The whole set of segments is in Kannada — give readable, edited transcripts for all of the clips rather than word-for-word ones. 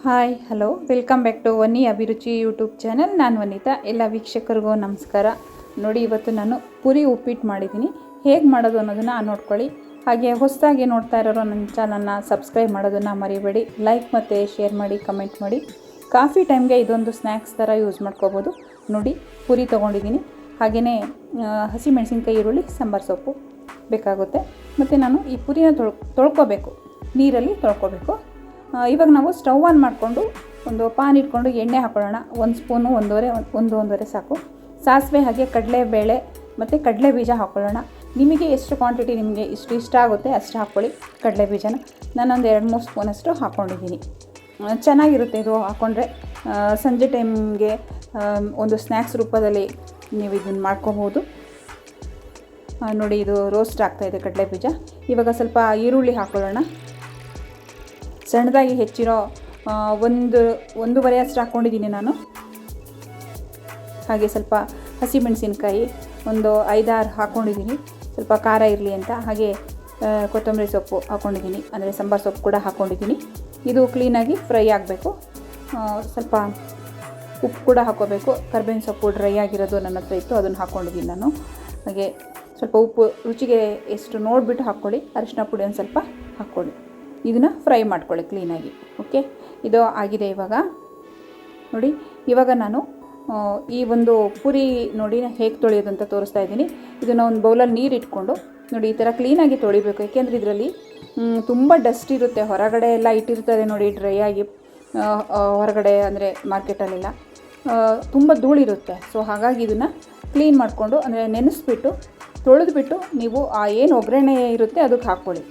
Hi hello welcome back to Vanni Abhiruchi YouTube channel. ನಾನು ವನಿತಾ. ಎಲ್ಲ ವೀಕ್ಷಕರಿಗೂ ನಮಸ್ಕಾರ. ನೋಡಿ, ಇವತ್ತು ನಾನು ಪುರಿ ಉಪ್ಪಿಟ್ಟು ಮಾಡಿದ್ದೀನಿ. ಹೇಗೆ ಮಾಡೋದು ಅನ್ನೋದನ್ನು ನೋಡ್ಕೊಳ್ಳಿ. ಹಾಗೆ ಹೊಸದಾಗಿ ನೋಡ್ತಾ ಇರೋರು ನನ್ನ ಚಾನಲ್ನ ಸಬ್ಸ್ಕ್ರೈಬ್ ಮಾಡೋದನ್ನು ಮರಿಬೇಡಿ. ಲೈಕ್ ಮತ್ತು ಶೇರ್ ಮಾಡಿ, ಕಮೆಂಟ್ ಮಾಡಿ. ಕಾಫಿ ಟೈಮ್ಗೆ ಇದೊಂದು ಸ್ನ್ಯಾಕ್ಸ್ ಥರ ಯೂಸ್ ಮಾಡ್ಕೋಬೋದು. ನೋಡಿ, ಪುರಿ ತೊಗೊಂಡಿದ್ದೀನಿ. ಹಾಗೆಯೇ ಹಸಿಮೆಣಸಿನ್ಕಾಯಿ, ಈರುಳ್ಳಿ, ಸಾಂಬಾರು ಸೊಪ್ಪು ಬೇಕಾಗುತ್ತೆ. ಮತ್ತು ನಾನು ಈ ಪುರಿನ ತೊಳ್ಕೊಬೇಕು, ನೀರಲ್ಲಿ ತೊಳ್ಕೊಬೇಕು. ಇವಾಗ ನಾವು ಸ್ಟವ್ ಆನ್ ಮಾಡಿಕೊಂಡು ಒಂದು ಪಾನ್ ಇಟ್ಕೊಂಡು ಎಣ್ಣೆ ಹಾಕೊಳ್ಳೋಣ. ಒಂದು ಸ್ಪೂನು, ಒಂದೂವರೆ ಸಾಕು. ಸಾಸಿವೆ ಹಾಗೆ ಕಡಲೆಬೇಳೆ ಮತ್ತು ಕಡಲೆ ಬೀಜ ಹಾಕ್ಕೊಳ್ಳೋಣ. ನಿಮಗೆ ಎಷ್ಟು ಕ್ವಾಂಟಿಟಿ ನಿಮಗೆ ಇಷ್ಟ ಆಗುತ್ತೆ ಅಷ್ಟು ಹಾಕ್ಕೊಳ್ಳಿ ಕಡಲೆ ಬೀಜನ. ನಾನೊಂದು 2-3 ಸ್ಪೂನಷ್ಟು ಹಾಕ್ಕೊಂಡಿದ್ದೀನಿ. ಚೆನ್ನಾಗಿರುತ್ತೆ ಇದು ಹಾಕ್ಕೊಂಡ್ರೆ. ಸಂಜೆ ಟೈಮ್ಗೆ ಒಂದು ಸ್ನ್ಯಾಕ್ಸ್ ರೂಪದಲ್ಲಿ ನೀವು ಇದನ್ನು ಮಾಡ್ಕೋಬೋದು. ನೋಡಿ, ಇದು ರೋಸ್ಟ್ ಆಗ್ತಾಯಿದೆ ಕಡಲೆ ಬೀಜ. ಇವಾಗ ಸ್ವಲ್ಪ ಈರುಳ್ಳಿ ಹಾಕ್ಕೊಳ್ಳೋಣ. ಸಣ್ಣದಾಗಿ ಹೆಚ್ಚಿರೋ ಒಂದೂವರೆ ಅಷ್ಟು ಹಾಕ್ಕೊಂಡಿದ್ದೀನಿ ನಾನು. ಹಾಗೆ ಸ್ವಲ್ಪ ಹಸಿಮೆಣಸಿನ್ಕಾಯಿ ಒಂದು 5-6 ಹಾಕ್ಕೊಂಡಿದ್ದೀನಿ, ಸ್ವಲ್ಪ ಖಾರ ಇರಲಿ ಅಂತ. ಹಾಗೆ ಕೊತ್ತಂಬರಿ ಸೊಪ್ಪು ಹಾಕ್ಕೊಂಡಿದ್ದೀನಿ, ಅಂದರೆ ಸಾಂಬಾರು ಸೊಪ್ಪು ಕೂಡ ಹಾಕ್ಕೊಂಡಿದ್ದೀನಿ. ಇದು ಕ್ಲೀನಾಗಿ ಫ್ರೈ ಆಗಬೇಕು. ಸ್ವಲ್ಪ ಉಪ್ಪು ಕೂಡ ಹಾಕ್ಕೋಬೇಕು. ಕರ್ಬೇವಿನ ಸೊಪ್ಪು ಡ್ರೈ ಆಗಿರೋದು ನನ್ನ ಹತ್ರ ಇತ್ತು, ಅದನ್ನು ಹಾಕ್ಕೊಂಡಿದ್ದೀನಿ ನಾನು. ಹಾಗೆ ಸ್ವಲ್ಪ ಉಪ್ಪು ರುಚಿಗೆ ಎಷ್ಟು ನೋಡಿಬಿಟ್ಟು ಹಾಕ್ಕೊಳ್ಳಿ. ಅರಿಶಿನ ಪುಡಿ ಒಂದು ಸ್ವಲ್ಪ ಹಾಕ್ಕೊಳ್ಳಿ. ಇದನ್ನು ಫ್ರೈ ಮಾಡ್ಕೊಳ್ಳಿ ಕ್ಲೀನಾಗಿ. ಓಕೆ, ಇದು ಆಗಿದೆ. ಇವಾಗ ನೋಡಿ, ಇವಾಗ ನಾನು ಈ ಒಂದು ಪುರಿ ನೋಡಿ ಹೇಗೆ ತೊಳೆಯೋದು ಅಂತ ತೋರಿಸ್ತಾ ಇದ್ದೀನಿ. ಇದನ್ನು ಒಂದು ಬೌಲಲ್ಲಿ ನೀರು ಇಟ್ಕೊಂಡು ನೋಡಿ ಈ ಥರ ಕ್ಲೀನಾಗಿ ತೊಳಿಬೇಕು. ಏಕೆಂದರೆ ಇದರಲ್ಲಿ ತುಂಬ ಡಸ್ಟ್ ಇರುತ್ತೆ. ಹೊರಗಡೆ ಎಲ್ಲ ಇಟ್ಟಿರ್ತಾರೆ ನೋಡಿ, ಡ್ರೈ ಆಗಿ. ಹೊರಗಡೆ ಅಂದರೆ ಮಾರ್ಕೆಟಲ್ಲೆಲ್ಲ ತುಂಬ ಧೂಳಿರುತ್ತೆ. ಸೊ ಹಾಗಾಗಿ ಇದನ್ನು ಕ್ಲೀನ್ ಮಾಡಿಕೊಂಡು, ಅಂದರೆ ನೆನೆಸ್ಬಿಟ್ಟು ತೊಳೆದ್ಬಿಟ್ಟು ನೀವು ಏನು ಒಗ್ಗರಣೆ ಇರುತ್ತೆ ಅದಕ್ಕೆ ಹಾಕ್ಕೊಳ್ಳಿ.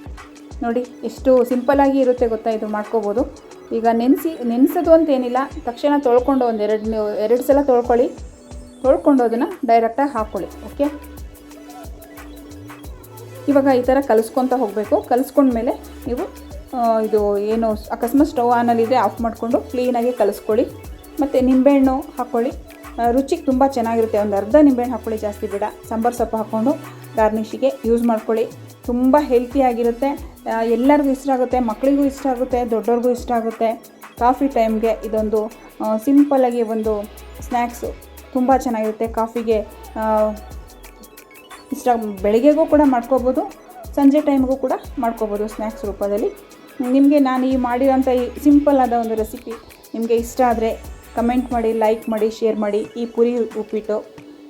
ನೋಡಿ, ಎಷ್ಟು ಸಿಂಪಲ್ಲಾಗಿ ಇರುತ್ತೆ ಗೊತ್ತಾ, ಇದು ಮಾಡ್ಕೋಬೋದು. ಈಗ ನೆನೆಸೋದು ಅಂತೇನಿಲ್ಲ, ತಕ್ಷಣ ತೊಳ್ಕೊಂಡು ಎರಡು ಸಲ ತೊಳ್ಕೊಂಡು ಅದನ್ನು ಡೈರೆಕ್ಟಾಗಿ ಹಾಕ್ಕೊಳ್ಳಿ. ಓಕೆ, ಇವಾಗ ಈ ಥರ ಕಲಿಸ್ಕೊತ ಹೋಗಬೇಕು. ಕಲಿಸ್ಕೊಂಡ್ಮೇಲೆ ನೀವು ಇದು ಏನು ಅಕಸ್ಮಾತ್ ಸ್ಟವ್ ಆನಲ್ಲಿದ್ದರೆ ಆಫ್ ಮಾಡಿಕೊಂಡು ಕ್ಲೀನಾಗಿ ಕಲಿಸ್ಕೊಳ್ಳಿ. ಮತ್ತು ನಿಂಬೆಹಣ್ಣು ಹಾಕ್ಕೊಳ್ಳಿ. ರುಚಿಗೆ ತುಂಬ ಚೆನ್ನಾಗಿರುತ್ತೆ. ಒಂದು ಅರ್ಧ ನಿಂಬೆಹಣ್ಣು ಹಾಕ್ಕೊಳ್ಳಿ, ಜಾಸ್ತಿ ಬೇಡ. ಸಾಂಬಾರು ಸೊಪ್ಪು ಹಾಕ್ಕೊಂಡು ಗಾರ್ನಿಷಿಗೆ ಯೂಸ್ ಮಾಡ್ಕೊಳ್ಳಿ. ತುಂಬ ಹೆಲ್ತಿಯಾಗಿರುತ್ತೆ. ಎಲ್ಲರಿಗೂ ಇಷ್ಟ ಆಗುತ್ತೆ, ಮಕ್ಕಳಿಗೂ ಇಷ್ಟ ಆಗುತ್ತೆ, ದೊಡ್ಡವ್ರಿಗೂ ಇಷ್ಟ ಆಗುತ್ತೆ. ಕಾಫಿ ಟೈಮ್ಗೆ ಇದೊಂದು ಸಿಂಪಲ್ಲಾಗಿ ಒಂದು ಸ್ನ್ಯಾಕ್ಸು ತುಂಬ ಚೆನ್ನಾಗಿರುತ್ತೆ. ಕಾಫಿಗೆ ಇಷ್ಟ. ಬೆಳಗ್ಗೆಗೂ ಕೂಡ ಮಾಡ್ಕೋಬೋದು, ಸಂಜೆ ಟೈಮ್ಗೂ ಕೂಡ ಮಾಡ್ಕೋಬೋದು ಸ್ನ್ಯಾಕ್ಸ್ ರೂಪದಲ್ಲಿ. ನಿಮಗೆ ನಾನು ಈ ಮಾಡಿರೋಂಥ ಈ ಸಿಂಪಲ್ಲಾದ ಒಂದು ರೆಸಿಪಿ ನಿಮಗೆ ಇಷ್ಟ ಆದರೆ ಕಮೆಂಟ್ ಮಾಡಿ, ಲೈಕ್ ಮಾಡಿ, ಶೇರ್ ಮಾಡಿ. ಈ ಪುರಿ ಉಪ್ಪಿಟ್ಟು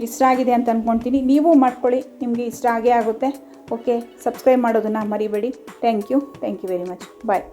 ಇಷ್ಟ ಆಗಿದೆ ಅಂತ ಅಂದ್ಕೊಳ್ತೀನಿ. ನೀವು ಮಾಡ್ಕೊಳ್ಳಿ, ನಿಮಗೆ ಇಷ್ಟ ಆಗೇ ಆಗುತ್ತೆ. ಓಕೆ, ಸಬ್ಸ್ಕ್ರೈಬ್ ಮಾಡೋದನ್ನು ಮರಿಬೇಡಿ. Thank you very much. Bye.